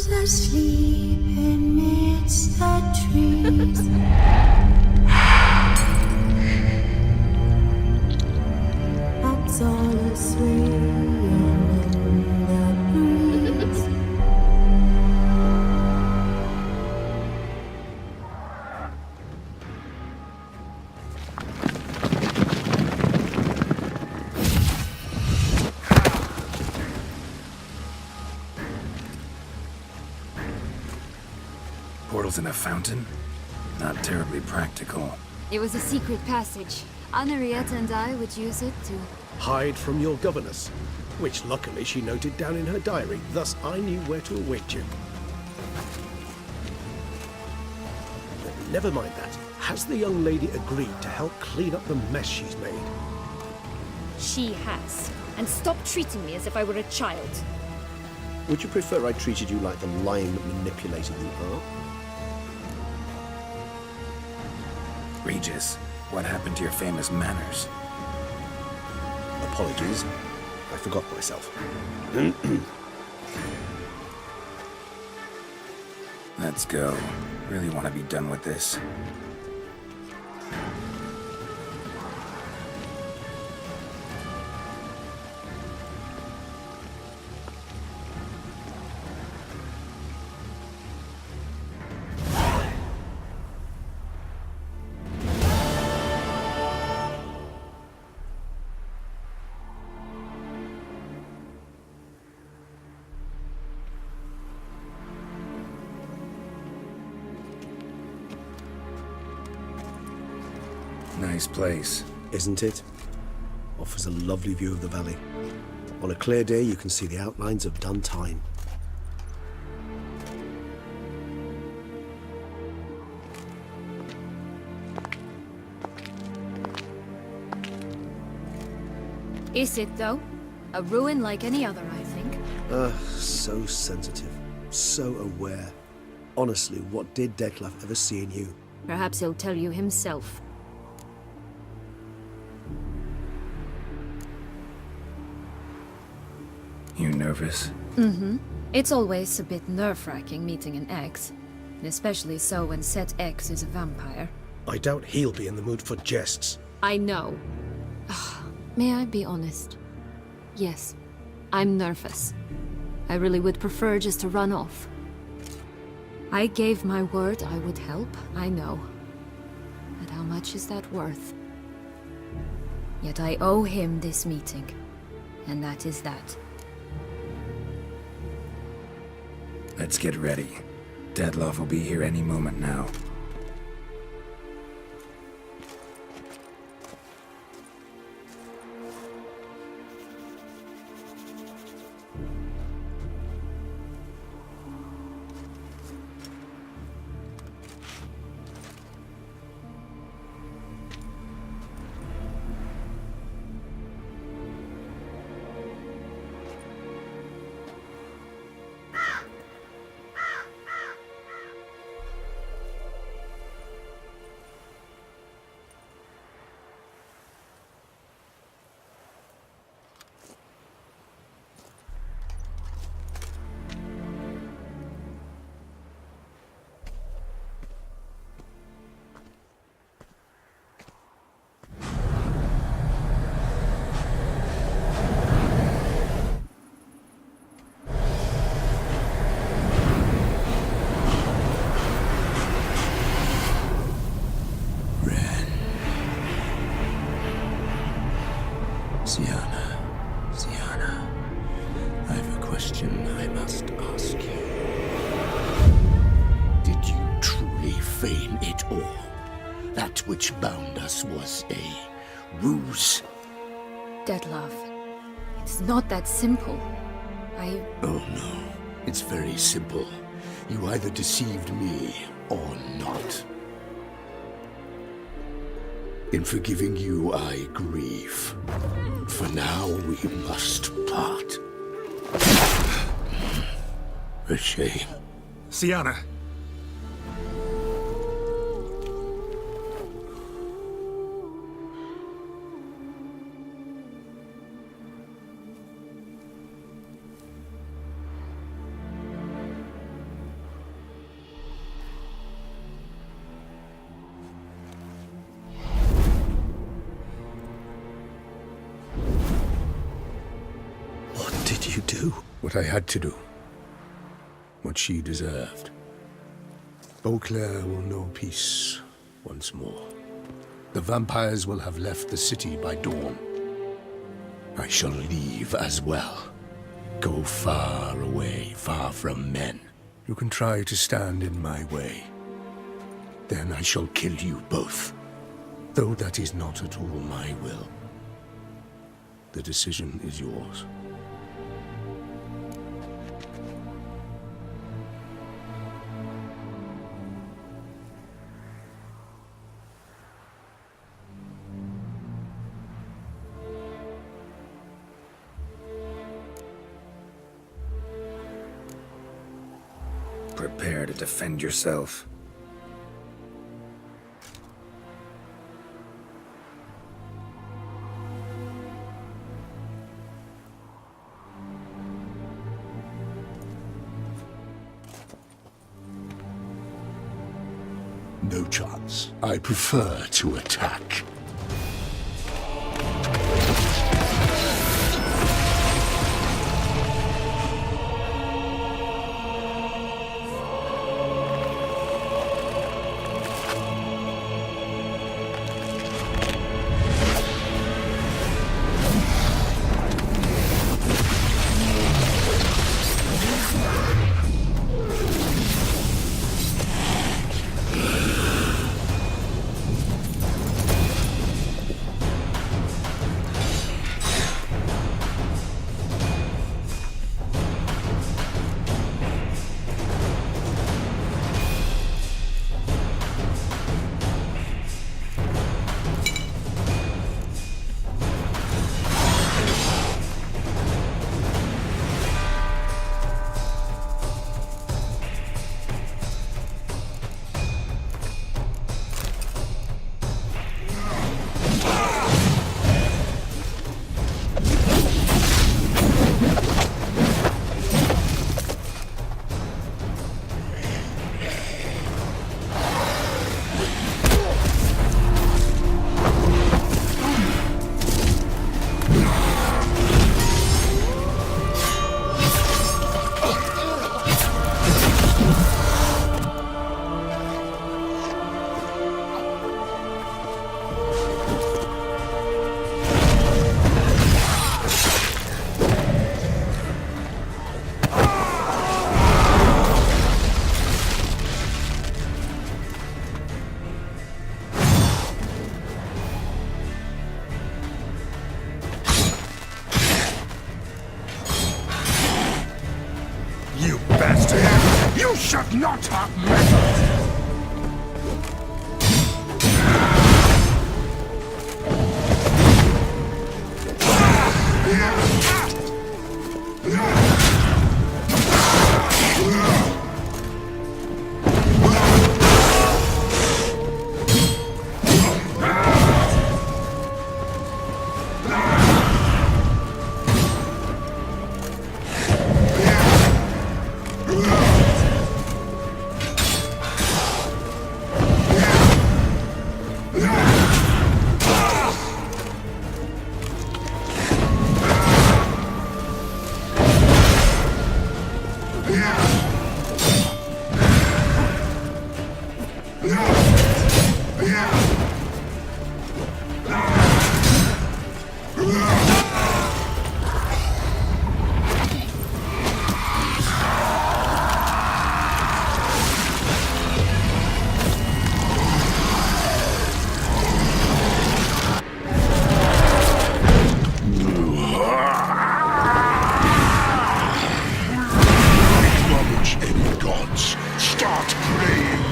Who's asleep amidst the trees? That's all swaying in the breeze. Portals in a fountain? Not terribly practical. It was a secret passage. Henriette and I would use it to... Hide from your governess, which luckily she noted down in her diary, thus I knew where to await you. Never mind that. Has the young lady agreed to help clean up the mess she's made? She has. And stop treating me as if I were a child. Would you prefer I treated you like the lying manipulator you are? Regis, what happened to your famous manners? Apologies. I forgot myself. Let's go. Really want to be done with this. Nice place. Isn't it? Offers a lovely view of the valley. On a clear day, you can see the outlines of done time. Is it, though? A ruin like any other, I think. So sensitive. So aware. Honestly, what did Detlef ever see in you? Perhaps he'll tell you himself. You nervous? Mm-hmm. It's always a bit nerve-wracking meeting an ex. Especially so when said ex is a vampire. I doubt he'll be in the mood for jests. I know. May I be honest? Yes, I'm nervous. I really would prefer just to run off. I gave my word I would help, I know. But how much is that worth? Yet I owe him this meeting. And that is that. Let's get ready. Detlef will be here any moment now. Sienna, I have a question I must ask you. Did you truly feign it all? That which bound us was a ruse? Detlef, it's not that simple. Oh no, it's very simple. You either deceived me or not. In forgiving you, I grieve. For now, we must part. A shame. Sienna! did you do? What I had to do. What she deserved. Beauclair will know peace once more. The vampires will have left the city by dawn. I shall leave as well. Go far away, far from men. You can try to stand in my way. Then I shall kill you both. Though that is not at all my will. The decision is yours. Prepare to defend yourself. No chance. I prefer to attack. You bastard! You should not have meddled! Acknowledge any gods. Start praying.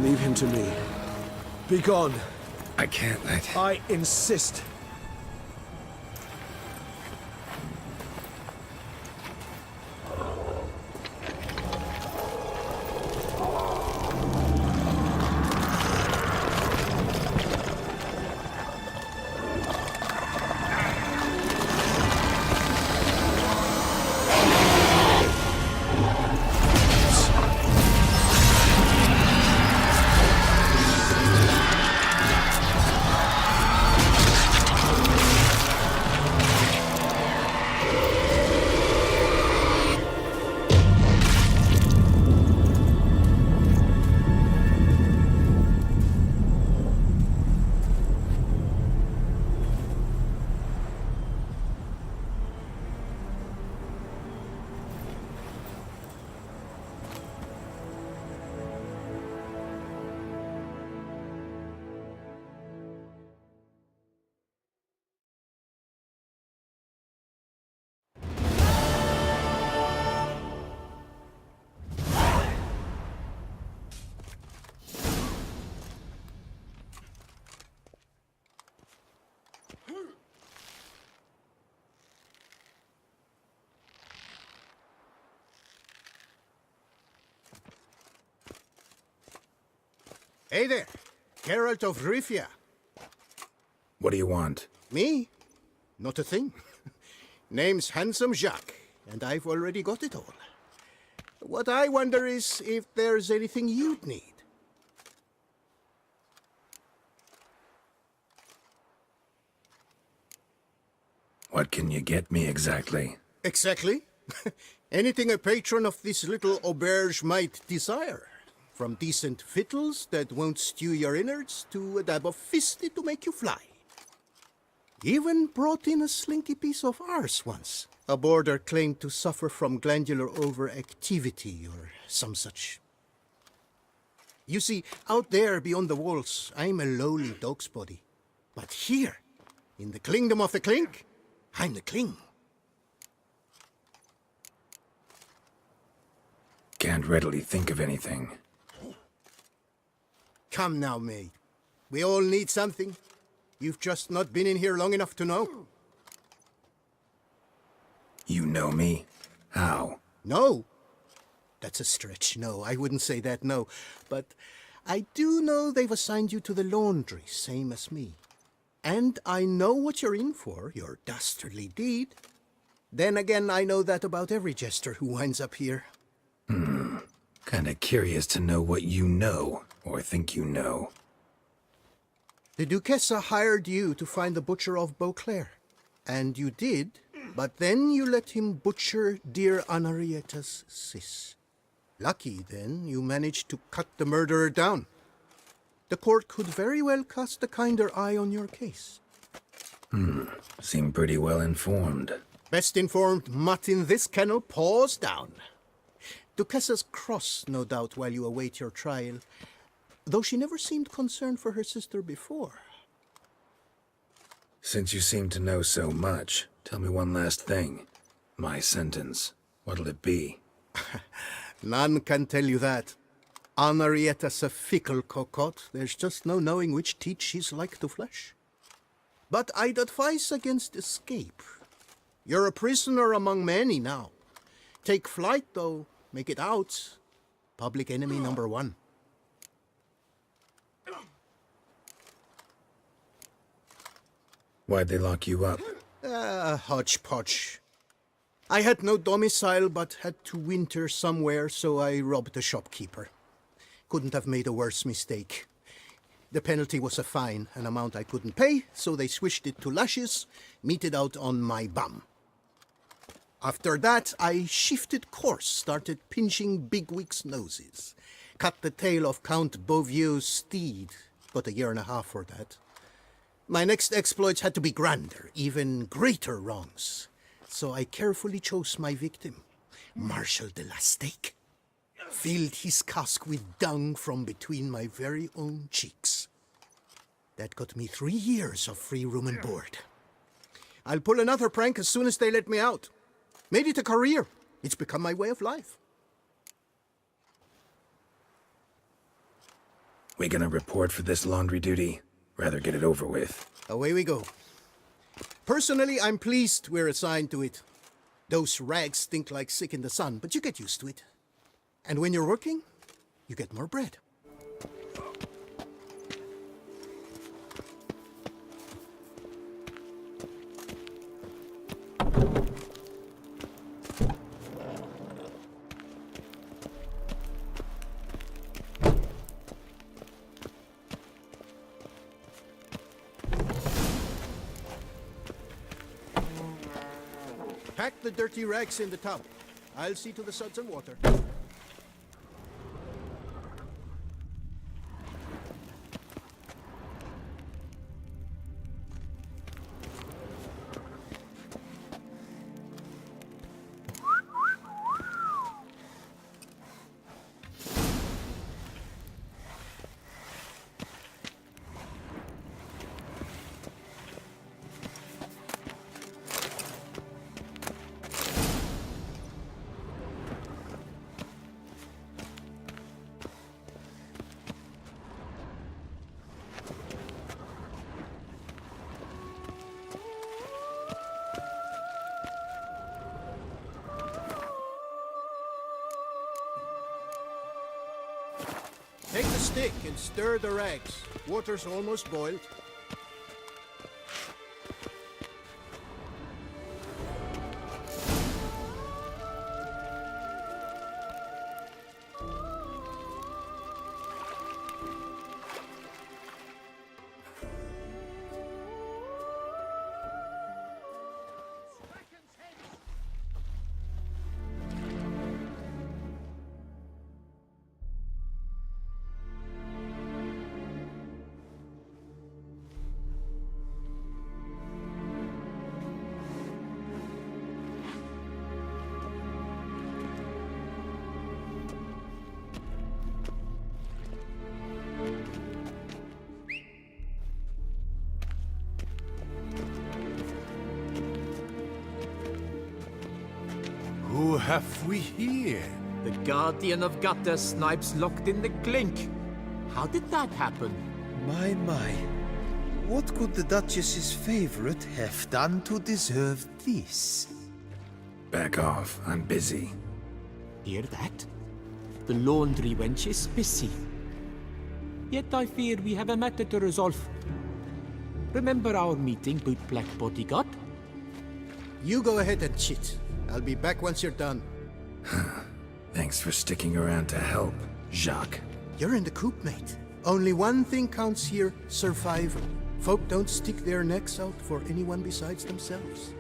Leave him to me. Be gone. I can't let... I insist. Hey there, Geralt of Rivia. What do you want? Me? Not a thing. Name's Handsome Jacques, and I've already got it all. What I wonder is if there's anything you'd need. What can you get me exactly? Exactly. Anything a patron of this little auberge might desire. From decent victuals that won't stew your innards to a dab of fisty to make you fly. Even brought in a slinky piece of arse once. A boarder claimed to suffer from glandular overactivity or some such. You see, out there beyond the walls, I'm a lowly dog's body. But here, in the kingdom of the clink, I'm the king. Can't readily think of anything. Come now, mate. We all need something. You've just not been in here long enough to know. You know me? How? No. That's a stretch. No, I wouldn't say that, no. But I do know they've assigned you to the laundry, same as me. And I know what you're in for, your dastardly deed. Then again, I know that about every jester who winds up here. Kinda curious to know what you know, or think you know. The Duchessa hired you to find the butcher of Beauclair. And you did, but then you let him butcher dear Anarietta's sis. Lucky, then, you managed to cut the murderer down. The court could very well cast a kinder eye on your case. Seem pretty well informed. Best informed mutt in this kennel, paws down. Duchessa's cross, no doubt, while you await your trial, though she never seemed concerned for her sister before. Since you seem to know so much, tell me one last thing. My sentence. What'll it be? None can tell you that. Anarietta's a fickle cocotte. There's just no knowing which teeth she's like to flesh. But I'd advise against escape. You're a prisoner among many now. Take flight, though. Make it out. Public enemy number one. Why'd they lock you up? Hodgepodge. I had no domicile but had to winter somewhere, so I robbed a shopkeeper. Couldn't have made a worse mistake. The penalty was a fine, an amount I couldn't pay, so they switched it to lashes, meted out on my bum. After that, I shifted course, started pinching bigwigs' noses. Cut the tail of Count Beauvieux's steed, got a year and a half for that. My next exploits had to be grander, even greater wrongs. So I carefully chose my victim, Marshal de la Stake. Filled his cask with dung from between my very own cheeks. That got me 3 years of free room and board. I'll pull another prank as soon as they let me out. Made it a career. It's become my way of life. We gonna report for this laundry duty? Rather get it over with. Away we go. Personally, I'm pleased we're assigned to it. Those rags stink like sick in the sun, but you get used to it. And when you're working, you get more bread. Pack the dirty rags in the tub. I'll see to the suds and water. Take the stick and stir the rags. Water's almost boiled. Who have we here? The Guardian of Gutter Snipes locked in the clink. How did that happen? My. What could the Duchess's favorite have done to deserve this? Back off. I'm busy. Hear that? The laundry wench is busy. Yet I fear we have a matter to resolve. Remember our meeting, bootblack bodyguard? You go ahead and chit. I'll be back once you're done. Thanks for sticking around to help, Jacques. You're in the coop, mate. Only one thing counts here, survival. Folk don't stick their necks out for anyone besides themselves.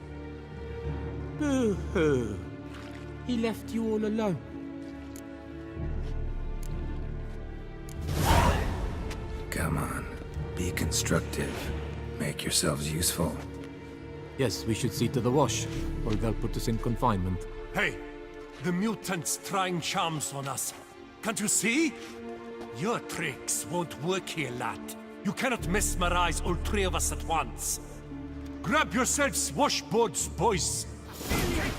Boo-hoo. He left you all alone. Come on. Be constructive. Make yourselves useful. Yes, we should see to the wash, or they'll put us in confinement. Hey, the mutant's trying charms on us. Can't you see? Your tricks won't work here, lad. You cannot mesmerize all three of us at once. Grab yourselves washboards, boys.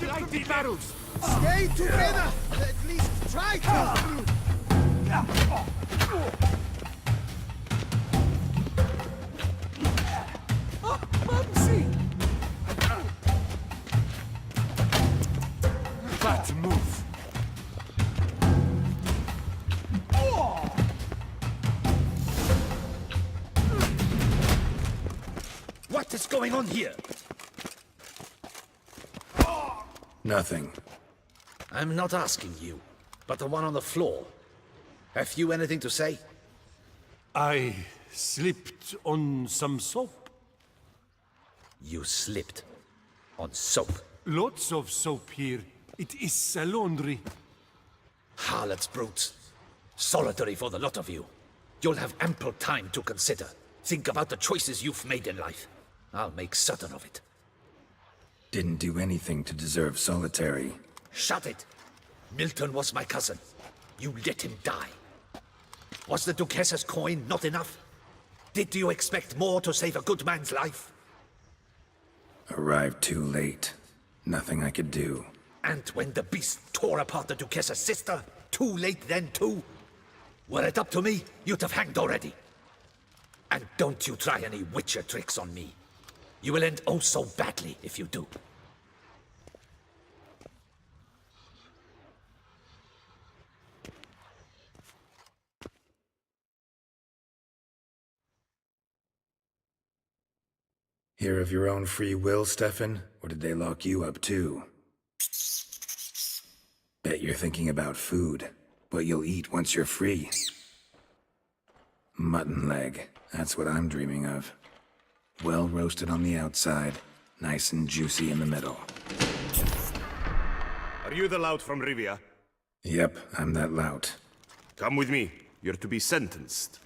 Like the barrels! Stay together! At least try to! That move. What is going on here? Nothing. I'm not asking you, but the one on the floor. Have you anything to say? I slipped on some soap. You slipped on soap. Lots of soap here. It is a laundry. Harlots, brutes. Solitary for the lot of you. You'll have ample time to consider. Think about the choices you've made in life. I'll make certain of it. Didn't do anything to deserve solitary. Shut it! Milton was my cousin. You let him die. Was the Duchess's coin not enough? Did you expect more to save a good man's life? Arrived too late. Nothing I could do. And when the beast tore apart the Duchess's sister, too late then too? Were it up to me, you'd have hanged already. And don't you try any Witcher tricks on me. You will end oh so badly if you do. Here of your own free will, Stefan? Or did they lock you up too? Bet you're thinking about food. What you'll eat once you're free. Mutton leg. That's what I'm dreaming of. Well roasted on the outside, nice and juicy in the middle. Are you the lout from Rivia? Yep, I'm that lout. Come with me. You're to be sentenced.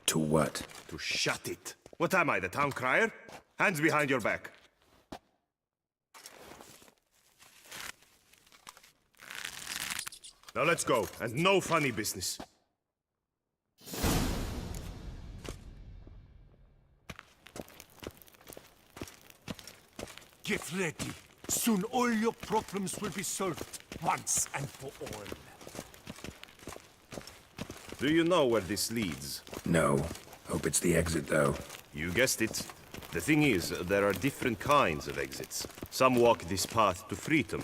To what? To shut it. What am I, the town crier? Hands behind your back. Now let's go, and no funny business. Get ready. Soon all your problems will be solved, once and for all. Do you know where this leads? No. Hope it's the exit, though. You guessed it. The thing is, there are different kinds of exits. Some walk this path to freedom.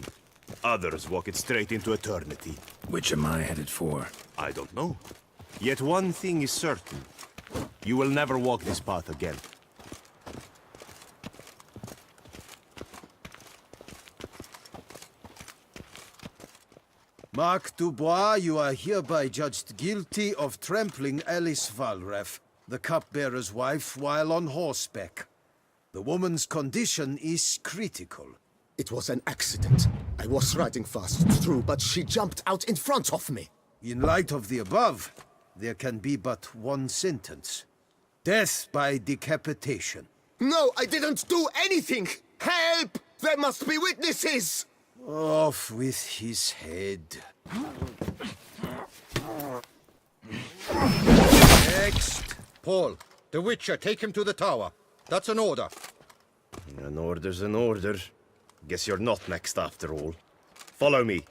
Others walk it straight into eternity. Which am I headed for? I don't know. Yet one thing is certain. You will never walk this path again. Mark Dubois, you are hereby judged guilty of trampling Alice Valref, the cupbearer's wife, while on horseback. The woman's condition is critical. It was an accident. I was riding fast, true, but she jumped out in front of me. In light of the above, there can be but one sentence. Death by decapitation. No, I didn't do anything! Help! There must be witnesses! Off with his head. Next! Paul, the Witcher, take him to the tower. That's an order. An order's an order. Guess you're not next after all. Follow me.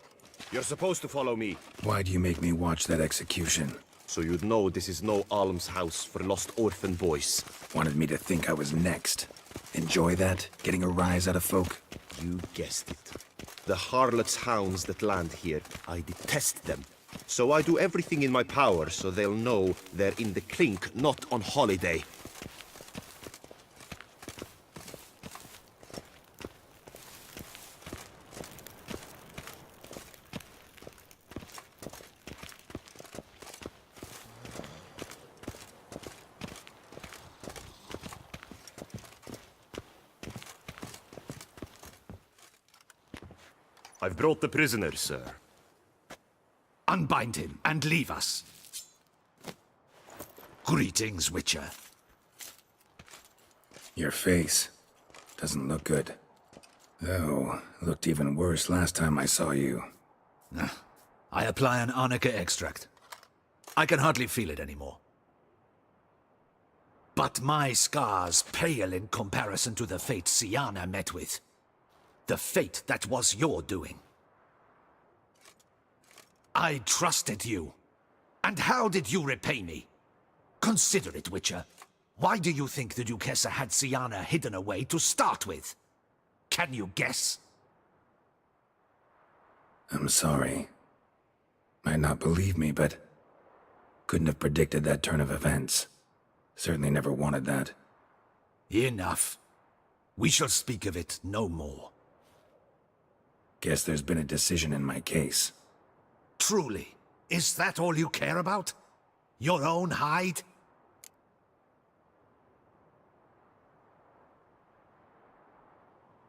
You're supposed to follow me. Why do you make me watch that execution? So you'd know this is no almshouse for lost orphan boys. Wanted me to think I was next. Enjoy that? Getting a rise out of folk? You guessed it. The harlots' hounds that land here, I detest them. So I do everything in my power so they'll know they're in the clink, not on holiday. I've brought the prisoner, sir. Unbind him and leave us. Greetings, Witcher. Your face doesn't look good. Though, looked even worse last time I saw you. I apply an arnica extract. I can hardly feel it anymore. But my scars pale in comparison to the fate Sienna met with. The fate that was your doing. I trusted you. And how did you repay me? Consider it, Witcher. Why do you think the Duchessa had Sienna hidden away to start with? Can you guess? I'm sorry. Might not believe me, but couldn't have predicted that turn of events. Certainly never wanted that. Enough. We shall speak of it no more. Guess there's been a decision in my case. Truly, is that all you care about? Your own hide?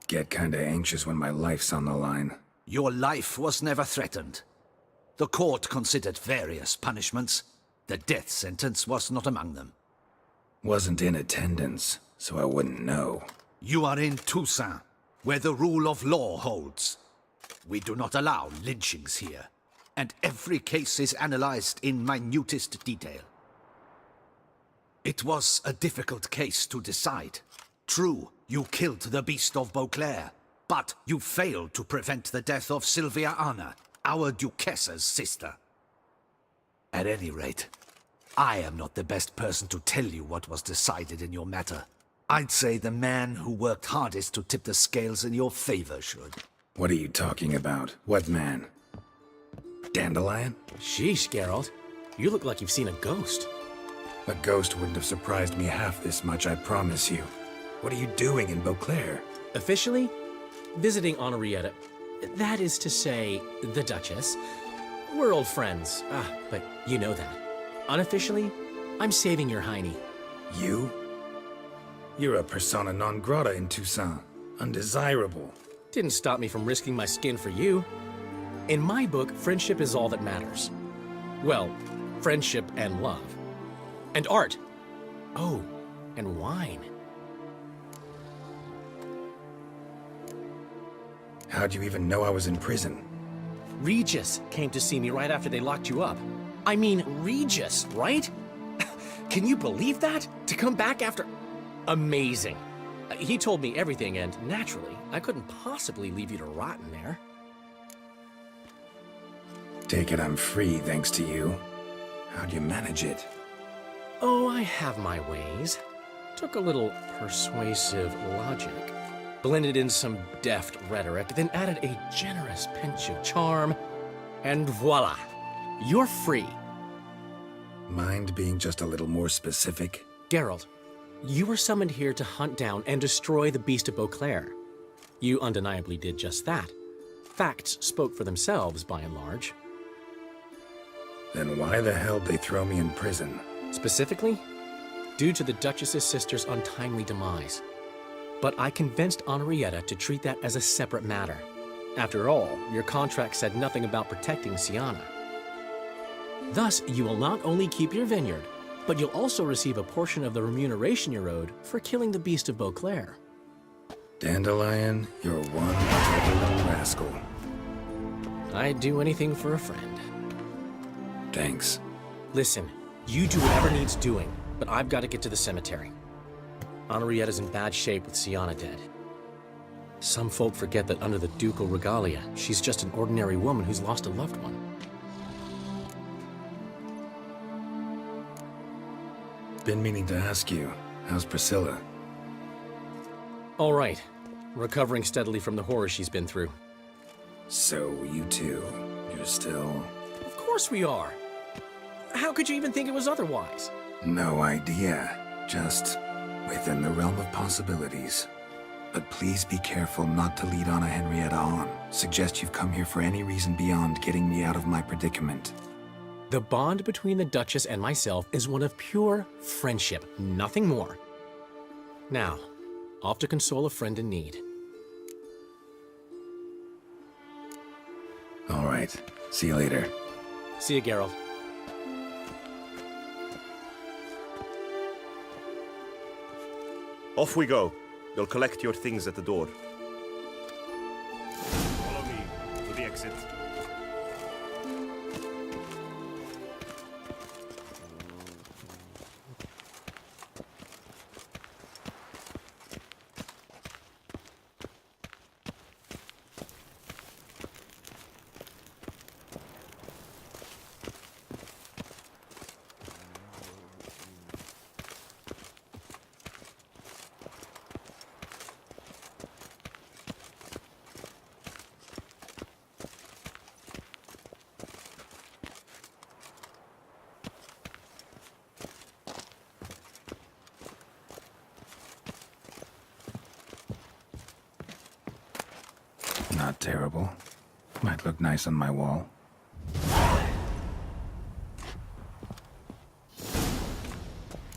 Get kinda anxious when my life's on the line. Your life was never threatened. The court considered various punishments. The death sentence was not among them. Wasn't in attendance, so I wouldn't know. You are in Toussaint, where the rule of law holds. We do not allow lynchings here, and every case is analyzed in minutest detail. It was a difficult case to decide. True, you killed the beast of Beauclair, but you failed to prevent the death of Sylvia Anna, our Duchessa's sister. At any rate, I am not the best person to tell you what was decided in your matter. I'd say the man who worked hardest to tip the scales in your favor should. What are you talking about? What man? Dandelion? Sheesh, Geralt. You look like you've seen a ghost. A ghost wouldn't have surprised me half this much, I promise you. What are you doing in Beauclair? Officially, visiting Henrietta. That is to say, the Duchess. We're old friends. But you know that. Unofficially, I'm saving your hiney. You? You're a persona non grata in Toussaint. Undesirable. Didn't stop me from risking my skin for you. In my book, friendship is all that matters. Well, friendship and love. And art. Oh, and wine. How'd you even know I was in prison? Regis came to see me right after they locked you up. I mean, Regis, right? Can you believe that? To come back after... Amazing. He told me everything, and naturally, I couldn't possibly leave you to rot in there. Take it I'm free thanks to you. How'd you manage it? Oh, I have my ways. Took a little persuasive logic, blended in some deft rhetoric, then added a generous pinch of charm, and voila! You're free. Mind being just a little more specific? Geralt, you were summoned here to hunt down and destroy the Beast of Beauclair. You undeniably did just that. Facts spoke for themselves, by and large. Then why the hell'd they throw me in prison? Specifically, due to the Duchess's sister's untimely demise. But I convinced Henrietta to treat that as a separate matter. After all, your contract said nothing about protecting Sienna. Thus, you will not only keep your vineyard, but you'll also receive a portion of the remuneration you're owed for killing the Beast of Beauclair. Dandelion, you're one clever little rascal. I'd do anything for a friend. Thanks. Listen, you do whatever needs doing, but I've got to get to the cemetery. Henrietta's in bad shape with Sienna dead. Some folk forget that under the ducal regalia, she's just an ordinary woman who's lost a loved one. Been meaning to ask you, how's Priscilla? All right. Recovering steadily from the horror she's been through. So, you two, you're still... Of course we are. How could you even think it was otherwise? No idea. Just within the realm of possibilities. But please be careful not to lead Anna Henrietta on. Suggest you've come here for any reason beyond getting me out of my predicament. The bond between the Duchess and myself is one of pure friendship, nothing more. Now, off to console a friend in need. All right. See you later. See you, Geralt. Off we go. You'll collect your things at the door. Follow me to the exit. Not terrible. Might look nice on my wall.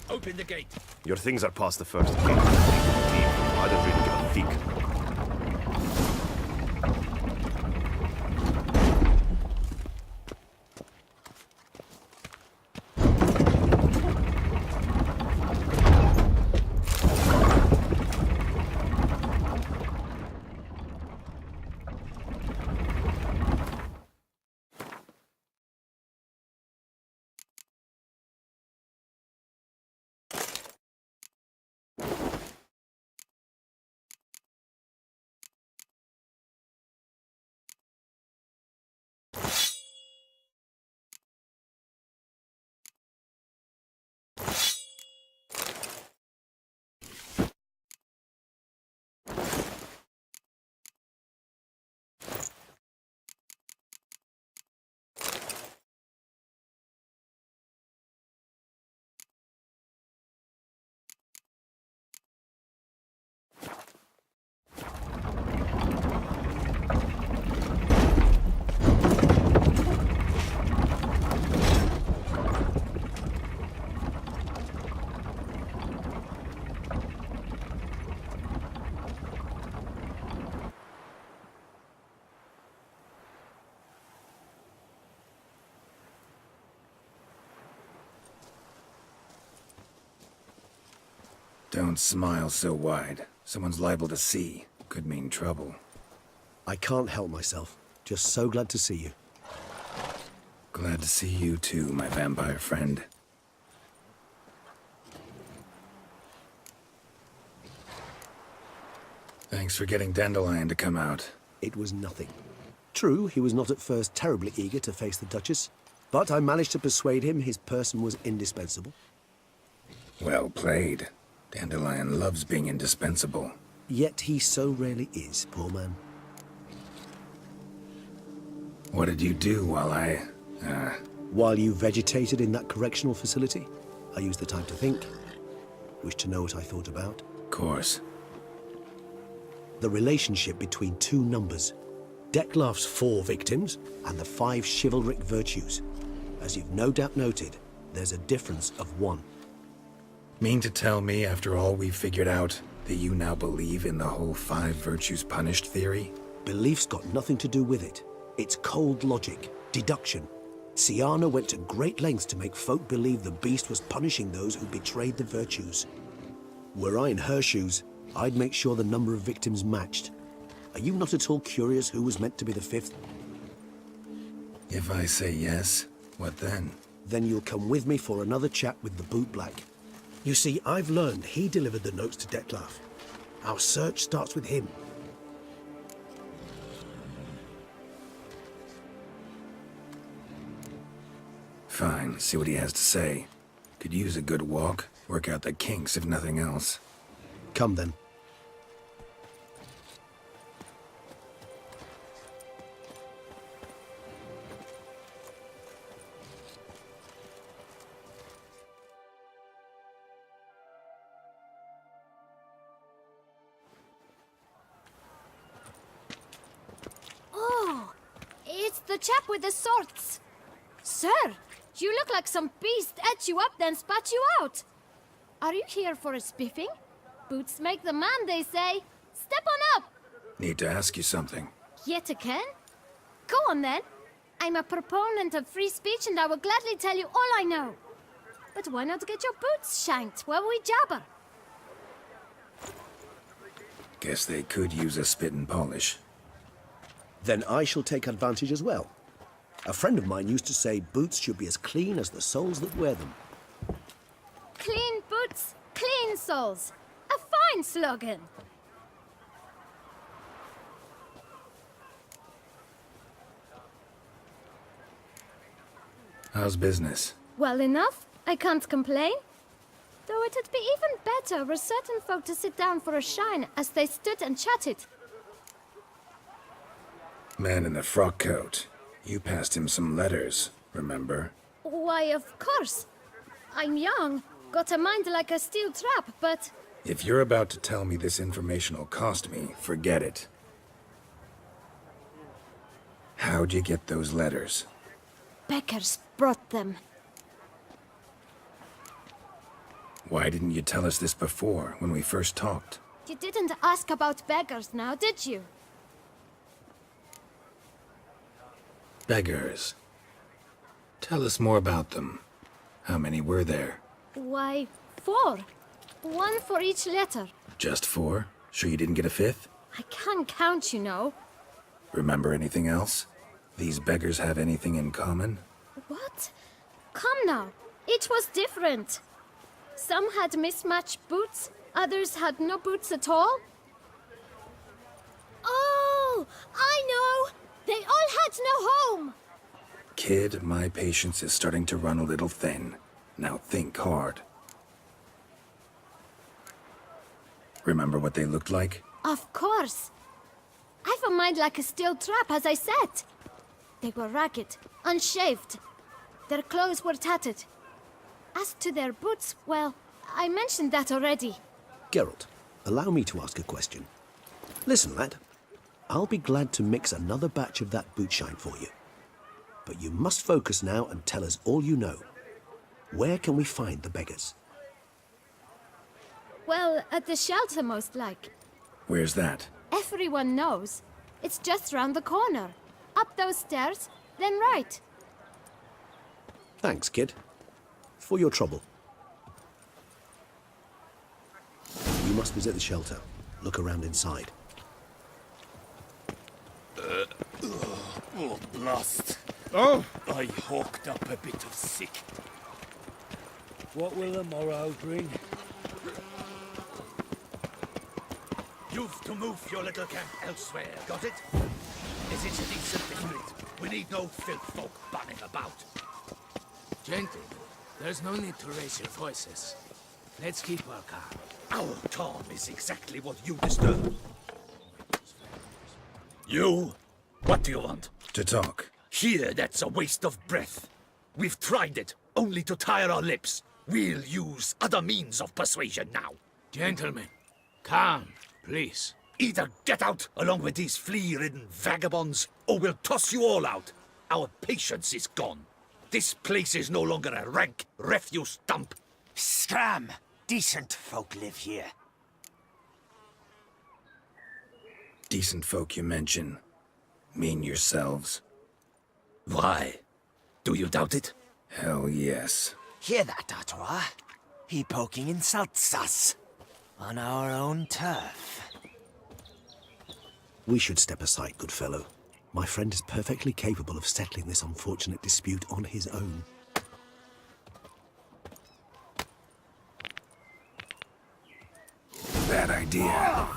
Open the gate. Your things are past the first gate. I don't really give a fig. Don't smile so wide. Someone's liable to see. Could mean trouble. I can't help myself. Just so glad to see you. Glad to see you too, my vampire friend. Thanks for getting Dandelion to come out. It was nothing. True, he was not at first terribly eager to face the Duchess, but I managed to persuade him his person was indispensable. Well played. Dandelion loves being indispensable. Yet he so rarely is, poor man. What did you do while While you vegetated in that correctional facility, I used the time to think. Wish to know what I thought about? Of course. The relationship between two numbers. Dettlaff's 4 victims and the 5 chivalric virtues. As you've no doubt noted, there's a difference of 1. Mean to tell me, after all we've figured out, that you now believe in the whole 5 virtues punished theory? Belief's got nothing to do with it. It's cold logic, deduction. Syanna went to great lengths to make folk believe the beast was punishing those who betrayed the virtues. Were I in her shoes, I'd make sure the number of victims matched. Are you not at all curious who was meant to be the 5th? If I say yes, what then? Then you'll come with me for another chat with the bootblack. You see, I've learned he delivered the notes to Dettlaff. Our search starts with him. Fine, see what he has to say. Could use a good walk, work out the kinks if nothing else. Come then. Oh, it's the chap with the swords. Sir, you look like some beast ate you up then spat you out. Are you here for a spiffing? Boots make the man, they say. Step on up! Need to ask you something. Yet again? Go on then. I'm a proponent of free speech and I will gladly tell you all I know. But why not get your boots shanked while we jabber? Guess they could use a spit and polish. Then I shall take advantage as well. A friend of mine used to say boots should be as clean as the soles that wear them. Clean boots, clean soles. A fine slogan. How's business? Well enough. I can't complain. Though it'd be even better were certain folk to sit down for a shine as they stood and chatted. Man in the frock coat. You passed him some letters, remember? Why, of course. I'm young, got a mind like a steel trap, but... If you're about to tell me this information will cost me, forget it. How'd you get those letters? Beggars brought them. Why didn't you tell us this before, when we first talked? You didn't ask about beggars now, did you? Beggars. Tell us more about them. How many were there? Why, 4. 1 for each letter. Just 4? Sure you didn't get a 5th? I can't count, you know. Remember anything else? These beggars have anything in common? What? Come now. Each was different. Some had mismatched boots, others had no boots at all. Oh, I know! They all had no home! Kid, my patience is starting to run a little thin. Now think hard. Remember what they looked like? Of course. I've a mind like a steel trap, as I said. They were ragged, unshaved. Their clothes were tattered. As to their boots, well, I mentioned that already. Geralt, allow me to ask a question. Listen, lad. I'll be glad to mix another batch of that boot shine for you. But you must focus now and tell us all you know. Where can we find the beggars? Well, at the shelter, most like. Where's that? Everyone knows. It's just round the corner. Up those stairs, then right. Thanks, kid. For your trouble. You must visit the shelter. Look around inside. Lost. Oh! I hawked up a bit of sick. What will the morrow bring? You've to move your little camp elsewhere, got it? Is it a decent district? We need no filth folk bunning about. Gentlemen, there's no need to raise your voices. Let's keep our calm. Our calm is exactly what you disturb. You? What do you want? To talk. Here, that's a waste of breath. We've tried it, only to tire our lips. We'll use other means of persuasion now. Gentlemen, calm, please. Either get out along with these flea-ridden vagabonds, or we'll toss you all out. Our patience is gone. This place is no longer a rank refuse dump. Scram! Decent folk live here. Decent folk you mention. Mean yourselves. Why? Do you doubt it? Hell yes. Hear that, Artois? He poking insults us. On our own turf. We should step aside, good fellow. My friend is perfectly capable of settling this unfortunate dispute on his own. Bad idea.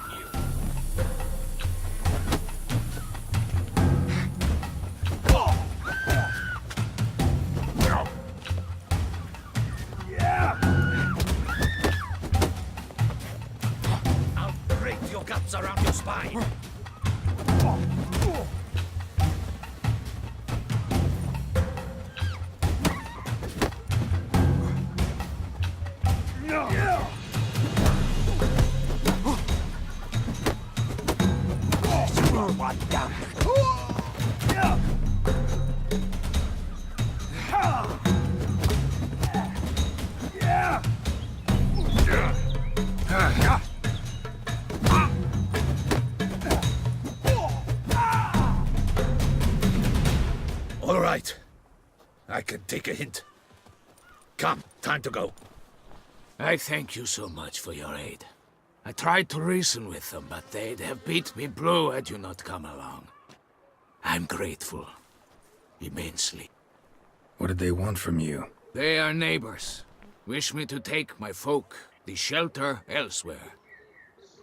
I'll break your guts around your spine. One down. All right. I can take a hint. Come, time to go. I thank you so much for your aid. I tried to reason with them, but they'd have beat me blue had you not come along. I'm grateful. Immensely. What did they want from you? They are neighbors. Wish me to take my folk, the shelter, elsewhere.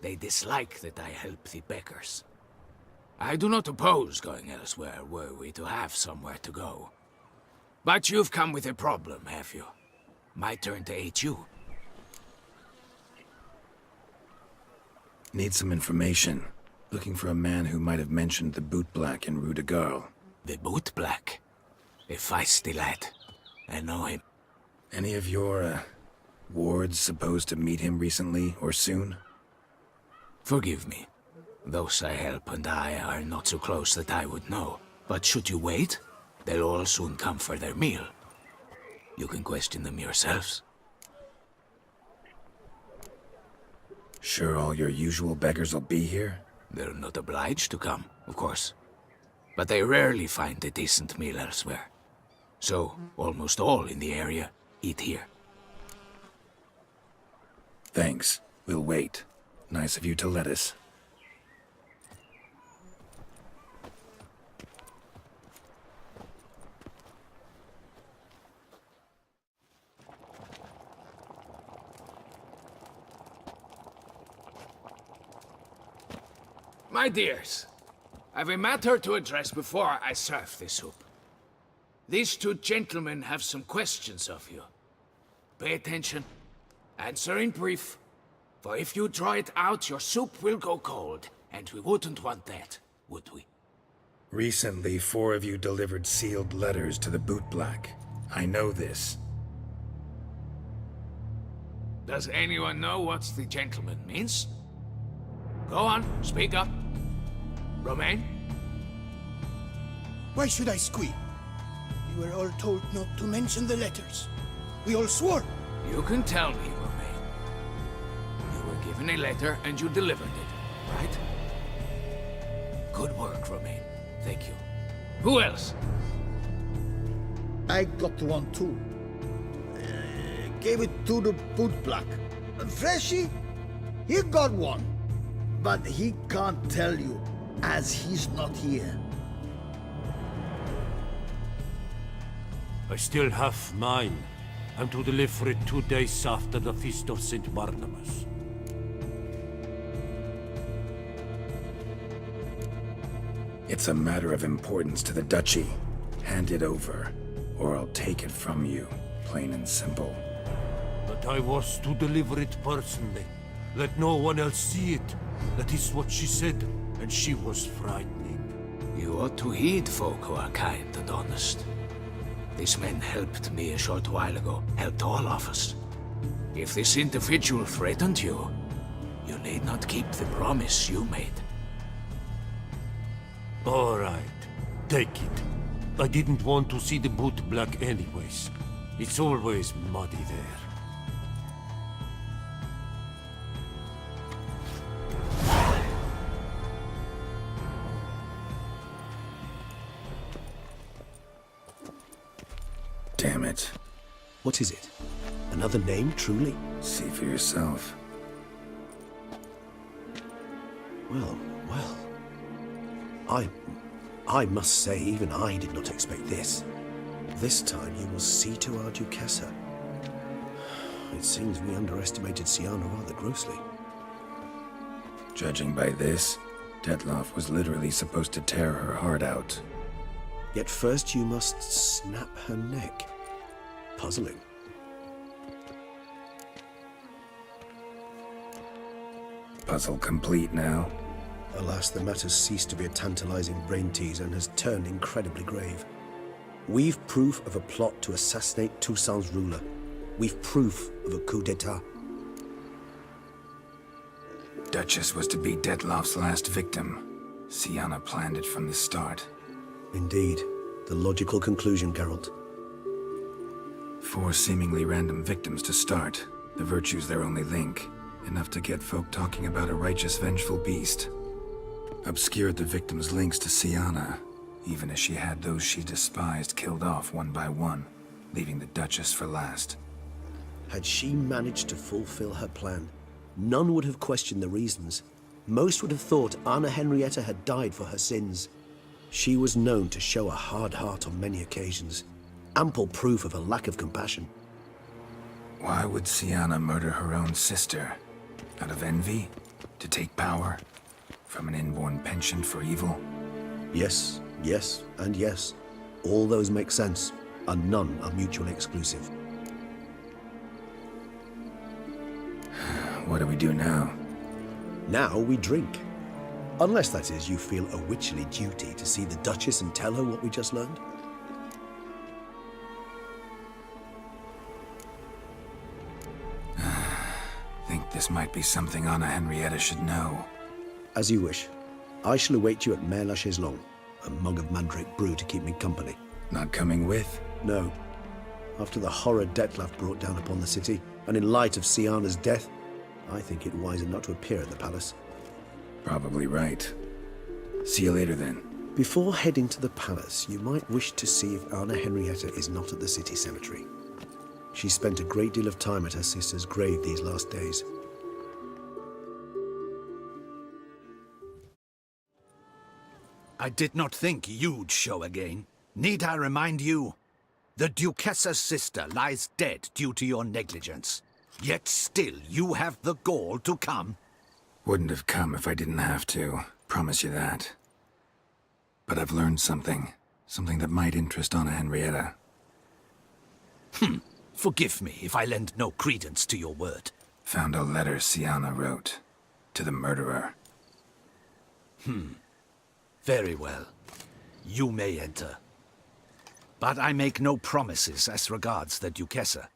They dislike that I help the beggars. I do not oppose going elsewhere, were we to have somewhere to go. But you've come with a problem, have you? My turn to aid you. Need some information. Looking for a man who might have mentioned the boot black in Rue de Garl. The boot black? A feisty lad. I know him. Any of your, wards supposed to meet him recently or soon? Forgive me. Those I help and I are not so close that I would know. But should you wait, they'll all soon come for their meal. You can question them yourselves. Sure all your usual beggars will be here? They're not obliged to come, of course. But they rarely find a decent meal elsewhere. So, almost all in the area eat here. Thanks. We'll wait. Nice of you to let us. My dears, I've a matter to address before I serve the soup. These two gentlemen have some questions of you. Pay attention. Answer in brief. For if you draw it out, your soup will go cold. And we wouldn't want that, would we? Recently, 4 of you delivered sealed letters to the bootblack. I know this. Does anyone know what the gentleman means? Go on, speak up. Romain? Why should I squeal? We were all told not to mention the letters. We all swore. You can tell me, Romain. You were given a letter and you delivered it, right? Good work, Romain. Thank you. Who else? I got one too. Gave it to the bootblack. Freshie, he got one. But he can't tell you, as he's not here. I still have mine. I'm to deliver it 2 days after the Feast of St. Barnabas. It's a matter of importance to the Duchy. Hand it over, or I'll take it from you, plain and simple. But I was to deliver it personally. Let no one else see it. That is what she said, and she was frightening. You ought to heed folk who are kind and honest. These men helped me a short while ago, helped all of us. If this individual threatened you, you need not keep the promise you made. All right, take it. I didn't want to see the bootblack anyways. It's always muddy there. Damn it. What is it? Another name, truly? See for yourself. Well. I must say, even I did not expect this. This time you will see to our Duchessa. It seems we underestimated Sienna rather grossly. Judging by this, Detloff was literally supposed to tear her heart out. Yet first you must snap her neck. Puzzling. Puzzle complete now. Alas, the matter's ceased to be a tantalizing brain tease and has turned incredibly grave. We've proof of a plot to assassinate Toussaint's ruler. We've proof of a coup d'etat. Duchess was to be Detloff's last victim. Sienna planned it from the start. Indeed. The logical conclusion, Geralt. 4 seemingly random victims to start. The virtue's their only link. Enough to get folk talking about a righteous, vengeful beast. Obscured the victims' links to Sienna, even as she had those she despised killed off one by one, leaving the Duchess for last. Had she managed to fulfill her plan, none would have questioned the reasons. Most would have thought Anna Henrietta had died for her sins. She was known to show a hard heart on many occasions. Ample proof of a lack of compassion. Why would Sienna murder her own sister? Out of envy? To take power? From an inborn penchant for evil? Yes, and yes. All those make sense, and none are mutually exclusive. What do we do now? Now we drink. Unless, that is, you feel a witcherly duty to see the Duchess and tell her what we just learned. Think this might be something Anna Henrietta should know. As you wish. I shall await you at Mère la Chaiselongue. A mug of mandrake brew to keep me company. Not coming with? No. After the horror Detlef brought down upon the city, and in light of Sienna's death, I think it wiser not to appear at the palace. Probably right. See you later then. Before heading to the palace, you might wish to see if Anna Henrietta is not at the city cemetery. She spent a great deal of time at her sister's grave these last days. I did not think you'd show again. Need I remind you? The Duchessa's sister lies dead due to your negligence. Yet still you have the gall to come. Wouldn't have come if I didn't have to. Promise you that. But I've learned something. Something that might interest Anna Henrietta. Forgive me if I lend no credence to your word. Found a letter Sienna wrote. To the murderer. Very well. You may enter. But I make no promises as regards the Duchessa.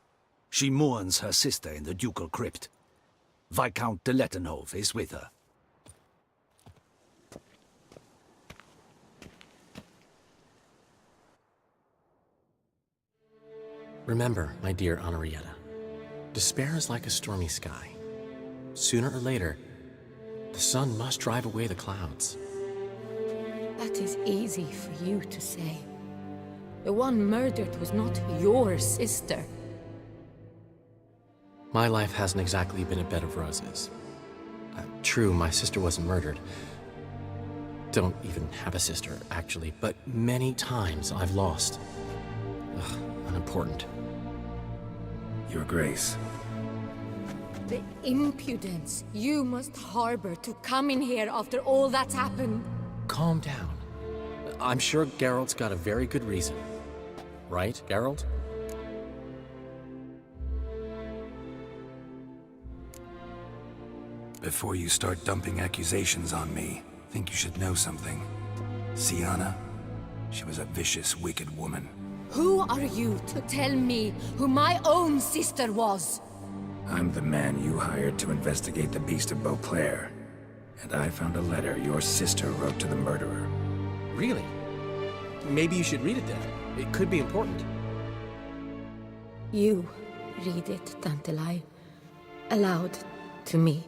She mourns her sister in the ducal crypt. Viscount de Lettenhove is with her. Remember, my dear Henrietta, despair is like a stormy sky. Sooner or later, the sun must drive away the clouds. That is easy for you to say. The one murdered was not your sister. My life hasn't exactly been a bed of roses. True, my sister wasn't murdered. Don't even have a sister, actually, but many times I've lost. Ugh, unimportant. Your Grace. The impudence you must harbor to come in here after all that's happened. Calm down. I'm sure Geralt's got a very good reason. Right, Geralt? Before you start dumping accusations on me, I think you should know something. Sienna, she was a vicious, wicked woman. Who are you to tell me who my own sister was? I'm the man you hired to investigate the Beast of Beauclair. And I found a letter your sister wrote to the murderer. Really? Maybe you should read it then. It could be important. You read it, Tantalai, aloud to me.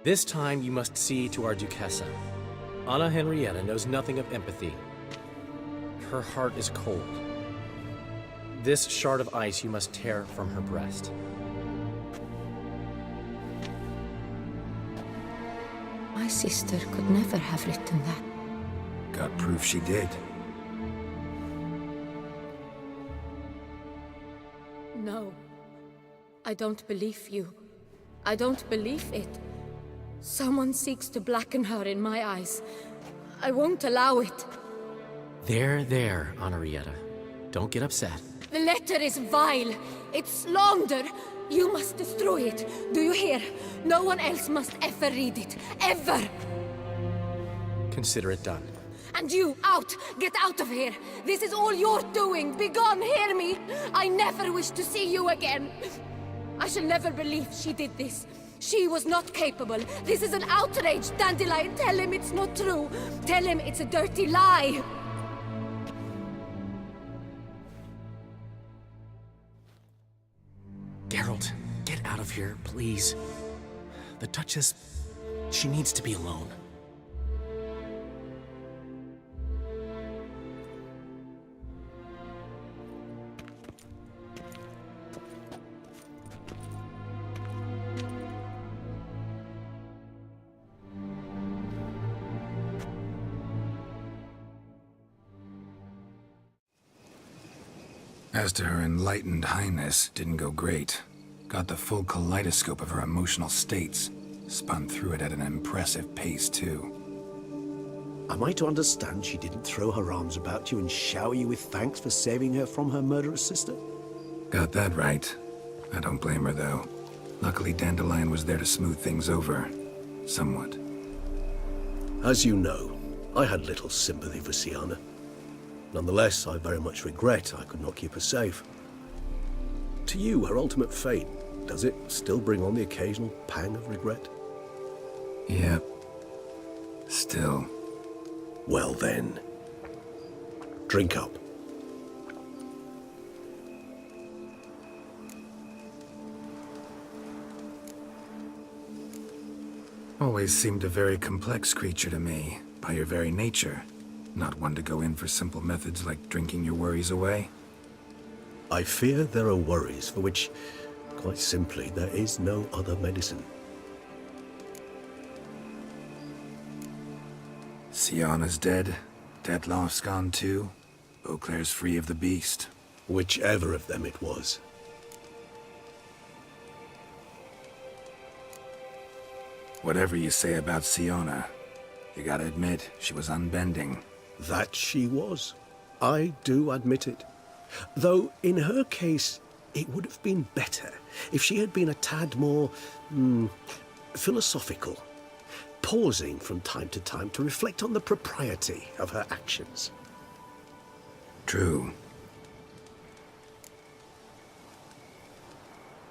This time you must see to our Duchessa. Anna Henrietta knows nothing of empathy. Her heart is cold. This shard of ice you must tear from her breast. My sister could never have written that. Got proof she did. No. I don't believe you. I don't believe it. Someone seeks to blacken her in my eyes. I won't allow it. There, Henrietta. Don't get upset. The letter is vile. It's slander. You must destroy it. Do you hear? No one else must ever read it. Ever! Consider it done. And you, out! Get out of here! This is all you're doing! Begone, hear me! I never wish to see you again! I shall never believe she did this. She was not capable. This is an outrage, Dandelion. Tell him it's not true. Tell him it's a dirty lie. Geralt, get out of here, please. The Duchess, she needs to be alone. As to her enlightened highness, didn't go great. Got the full kaleidoscope of her emotional states. Spun through it at an impressive pace, too. Am I to understand she didn't throw her arms about you and shower you with thanks for saving her from her murderous sister? Got that right. I don't blame her, though. Luckily, Dandelion was there to smooth things over. Somewhat. As you know, I had little sympathy for Sienna. Nonetheless, I very much regret I could not keep her safe. To you, her ultimate fate, does it still bring on the occasional pang of regret? Yep. Still. Well then, drink up. Always seemed a very complex creature to me, by your very nature. Not one to go in for simple methods like drinking your worries away. I fear there are worries for which, quite simply, there is no other medicine. Sienna's dead. Detlof's gone too. Beauclair's free of the beast. Whichever of them it was. Whatever you say about Sienna, you gotta admit, she was unbending. That she was. I do admit it. Though, in her case, it would have been better if she had been a tad more, philosophical, pausing from time to time to reflect on the propriety of her actions. True.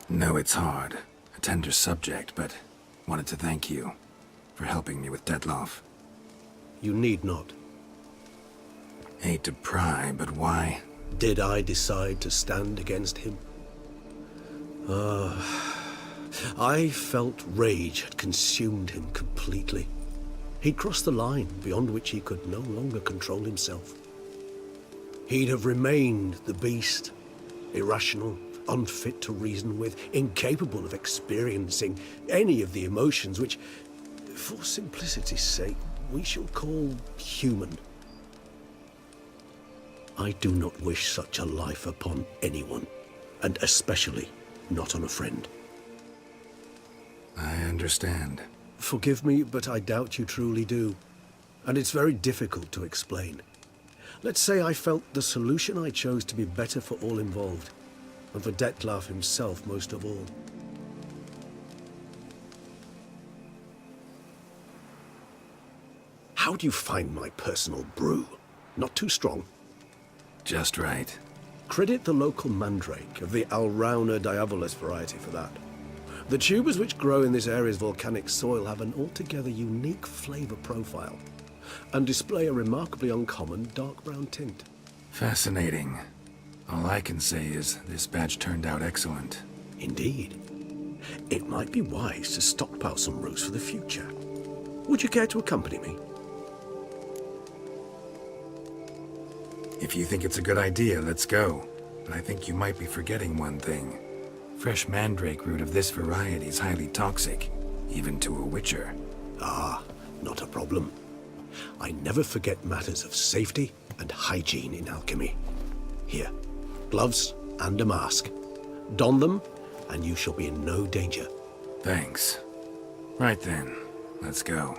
No, it's hard. A tender subject, but wanted to thank you for helping me with Detlof. You need not. Hate to pry, but why? Did I decide to stand against him? I felt rage had consumed him completely. He'd crossed the line beyond which he could no longer control himself. He'd have remained the beast, irrational, unfit to reason with, incapable of experiencing any of the emotions which, for simplicity's sake, we shall call human. I do not wish such a life upon anyone, and especially not on a friend. I understand. Forgive me, but I doubt you truly do. And it's very difficult to explain. Let's say I felt the solution I chose to be better for all involved, and for Detlof himself most of all. How do you find my personal brew? Not too strong? Just right. Credit the local mandrake of the Alrauna diabolus variety for that. The tubers which grow in this area's volcanic soil have an altogether unique flavor profile, and display a remarkably uncommon dark brown tint. Fascinating. All I can say is this batch turned out excellent. Indeed. It might be wise to stockpile some roots for the future. Would you care to accompany me? If you think it's a good idea, let's go. But I think you might be forgetting one thing. Fresh mandrake root of this variety is highly toxic, even to a witcher. Ah, not a problem. I never forget matters of safety and hygiene in alchemy. Here, gloves and a mask. Don them, and you shall be in no danger. Thanks. Right then, let's go.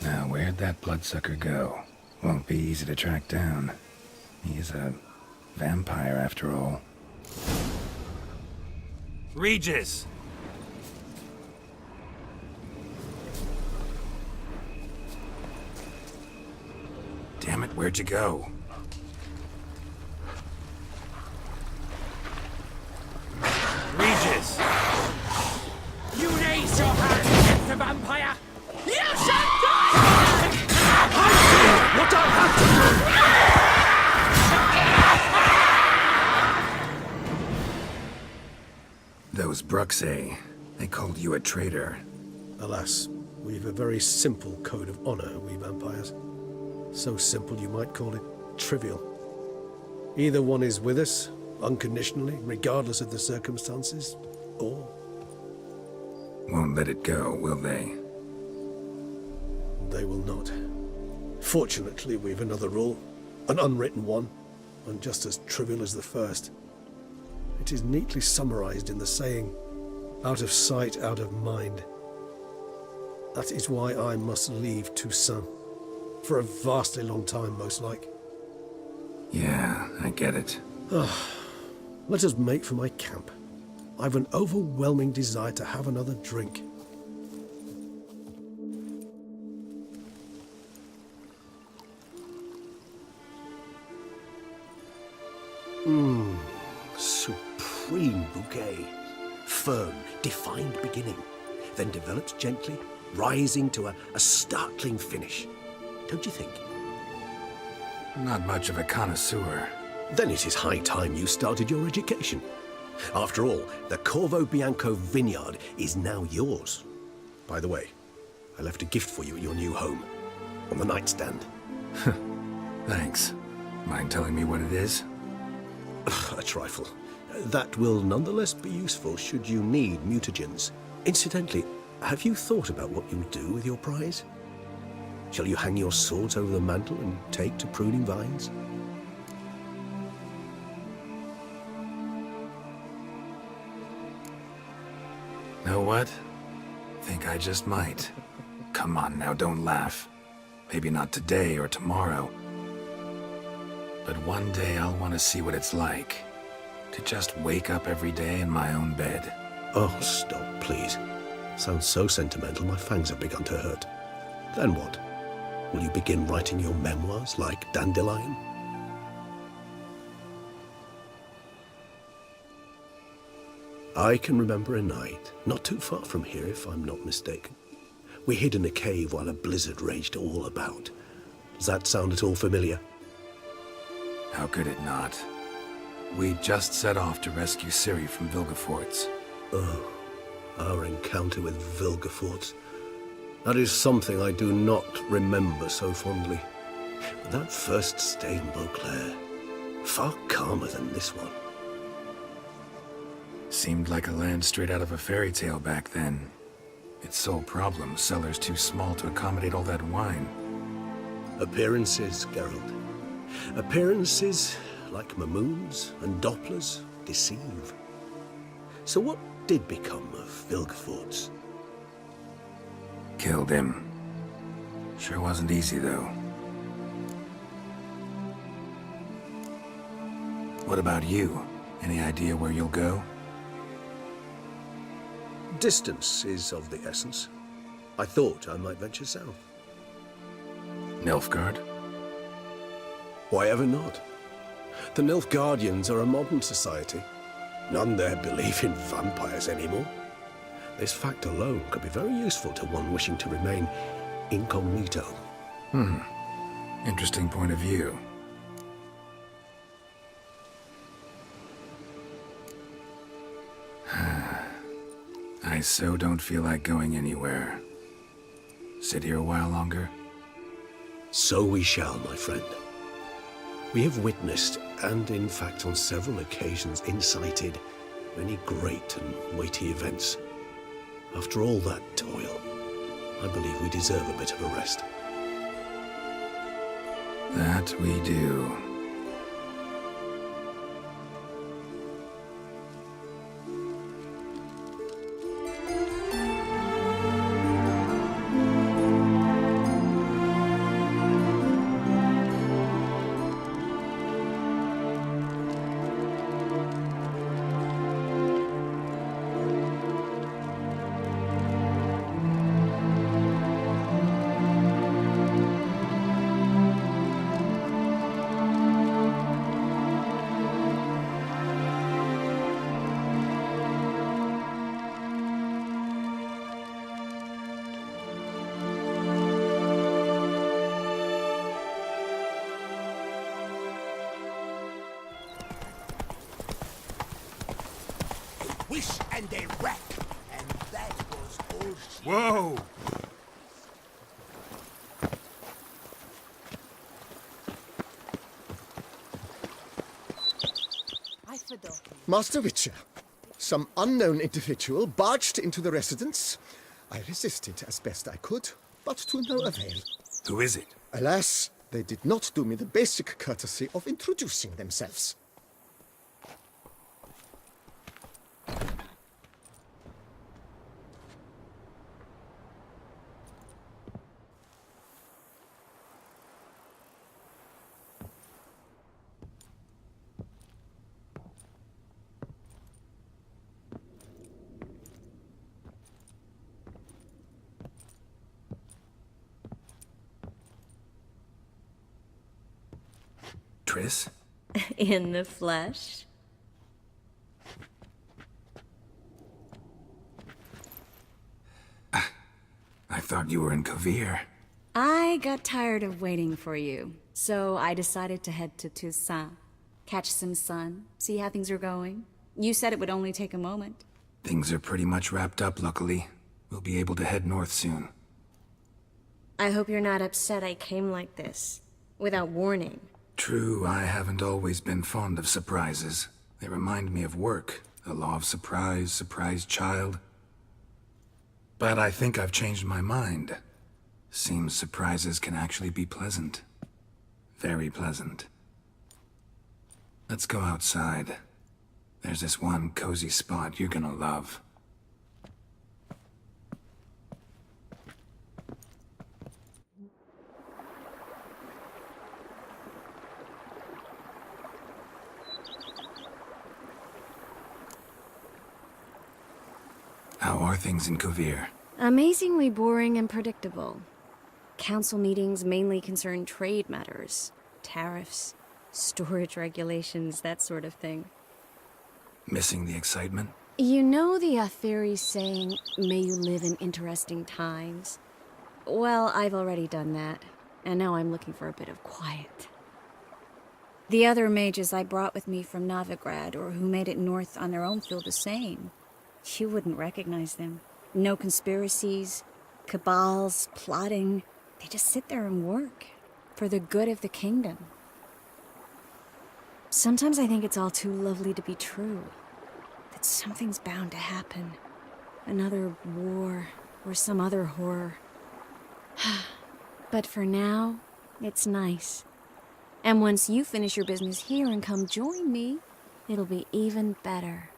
Now, where'd that bloodsucker go? Won't be easy to track down. He is a vampire, after all. Regis! Damn it, where'd you go? Regis! You raise your hand against the vampire! You shall die! What I have to do! Those Bruxay, they called you a traitor. Alas, we've a very simple code of honor, we vampires. So simple you might call it trivial. Either one is with us, unconditionally, regardless of the circumstances, or... Won't let it go, will they? They will not. Fortunately, we've another rule, an unwritten one, and just as trivial as the first. It is neatly summarized in the saying, out of sight, out of mind. That is why I must leave Toussaint. For a vastly long time, most like. Yeah, I get it. Let us make for my camp. I've an overwhelming desire to have another drink. Supreme bouquet. Firm, defined beginning, then develops gently, rising to a startling finish. Don't you think? Not much of a connoisseur. Then it is high time you started your education. After all, the Corvo Bianco vineyard is now yours. By the way, I left a gift for you at your new home. On the nightstand. Thanks. Mind telling me what it is? A trifle. That will nonetheless be useful should you need mutagens. Incidentally, have you thought about what you'll do with your prize? Shall you hang your swords over the mantle and take to pruning vines? Know what? Think I just might. Come on now, don't laugh. Maybe not today or tomorrow. But one day I'll want to see what it's like. To just wake up every day in my own bed. Oh, stop, please. Sounds so sentimental, my fangs have begun to hurt. Then what? Will you begin writing your memoirs like Dandelion? I can remember a night, not too far from here if I'm not mistaken. We hid in a cave while a blizzard raged all about. Does that sound at all familiar? How could it not? We just set off to rescue Ciri from Vilgefortz. Oh, our encounter with Vilgefortz. That is something I do not remember so fondly. But that first stay in Beauclair, far calmer than this one. Seemed like a land straight out of a fairy tale back then. Its sole problem, cellars too small to accommodate all that wine. Appearances, Geralt. Appearances, like Mamoons and Dopplers, deceive. So what did become of Vilgefortz? Killed him. Sure wasn't easy, though. What about you? Any idea where you'll go? Distance is of the essence. I thought I might venture south. Nilfgaard? Why ever not? The Nilfgaardians are a modern society. None there believe in vampires anymore. This fact alone could be very useful to one wishing to remain incognito. Interesting point of view. I so don't feel like going anywhere. Sit here a while longer? So we shall, my friend. We have witnessed, and in fact on several occasions incited, many great and weighty events. After all that toil, I believe we deserve a bit of a rest. That we do. wish and a wreck. And that was all she... Whoa! Master Witcher, some unknown individual barged into the residence. I resisted as best I could, but to no avail. Who is it? Alas, they did not do me the basic courtesy of introducing themselves. Triss? In the flesh? I thought you were in Kovir. I got tired of waiting for you, so I decided to head to Toussaint. Catch some sun, see how things are going. You said it would only take a moment. Things are pretty much wrapped up, luckily. We'll be able to head north soon. I hope you're not upset I came like this, without warning. True, I haven't always been fond of surprises. They remind me of work, the law of surprise, surprise child. But I think I've changed my mind. Seems surprises can actually be pleasant. Very pleasant. Let's go outside. There's this one cozy spot you're gonna love. How are things in Kovir? Amazingly boring and predictable. Council meetings mainly concern trade matters, tariffs, storage regulations, that sort of thing. Missing the excitement? You know the Aetheri's saying, may you live in interesting times? Well, I've already done that, and now I'm looking for a bit of quiet. The other mages I brought with me from Novigrad, or who made it north on their own, feel the same. You wouldn't recognize them. No conspiracies, cabals, plotting. They just sit there and work, for the good of the kingdom. Sometimes I think it's all too lovely to be true. That something's bound to happen. Another war, or some other horror. But for now, it's nice. And once you finish your business here and come join me, it'll be even better.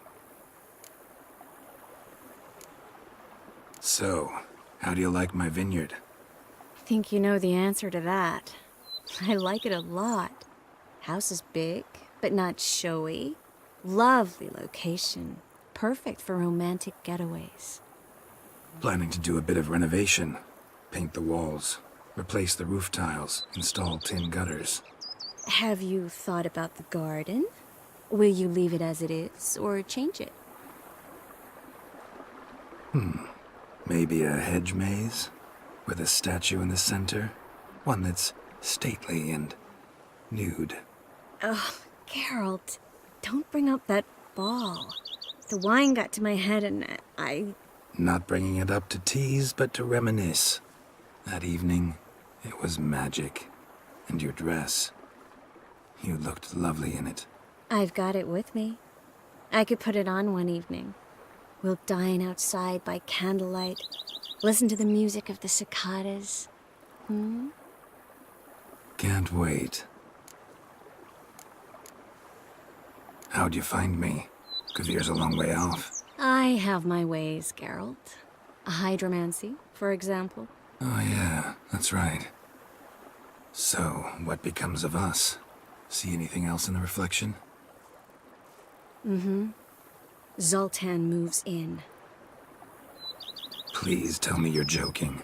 So, how do you like my vineyard? I think you know the answer to that. I like it a lot. House is big, but not showy. Lovely location. Perfect for romantic getaways. Planning to do a bit of renovation. Paint the walls, replace the roof tiles, install tin gutters. Have you thought about the garden? Will you leave it as it is, or change it? Maybe a hedge maze? With a statue in the center? One that's stately and nude. Oh, Geralt, don't bring up that ball. The wine got to my head and I... Not bringing it up to tease, but to reminisce. That evening, it was magic. And your dress. You looked lovely in it. I've got it with me. I could put it on one evening. We'll dine outside by candlelight, listen to the music of the cicadas. Can't wait. How'd you find me? Kovir's a long way off. I have my ways, Geralt. A hydromancy, for example. Oh yeah, that's right. So, what becomes of us? See anything else in the reflection? Zoltan moves in. Please tell me you're joking.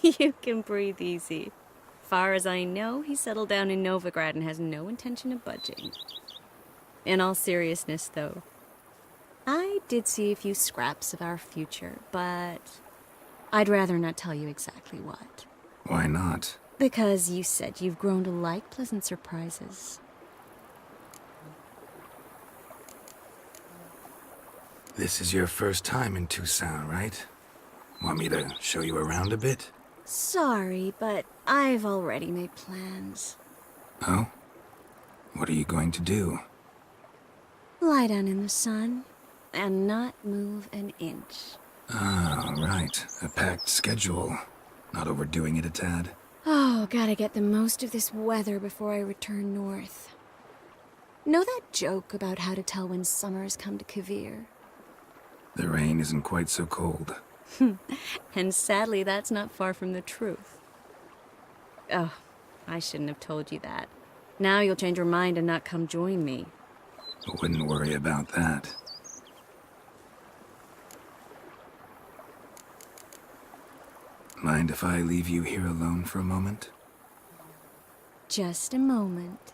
You can breathe easy. Far as I know, he settled down in Novigrad and has no intention of budging. In all seriousness, though, I did see a few scraps of our future, but I'd rather not tell you exactly what. Why not? Because you said you've grown to like pleasant surprises. This is your first time in Tucson, right? Want me to show you around a bit? Sorry, but I've already made plans. Oh? What are you going to do? Lie down in the sun and not move an inch. Ah, right. A packed schedule. Not overdoing it a tad. Oh, gotta get the most of this weather before I return north. Know that joke about how to tell when summer's come to Kavir? The rain isn't quite so cold. And sadly, that's not far from the truth. Oh, I shouldn't have told you that. Now you'll change your mind and not come join me. I wouldn't worry about that. Mind if I leave you here alone for a moment? Just a moment.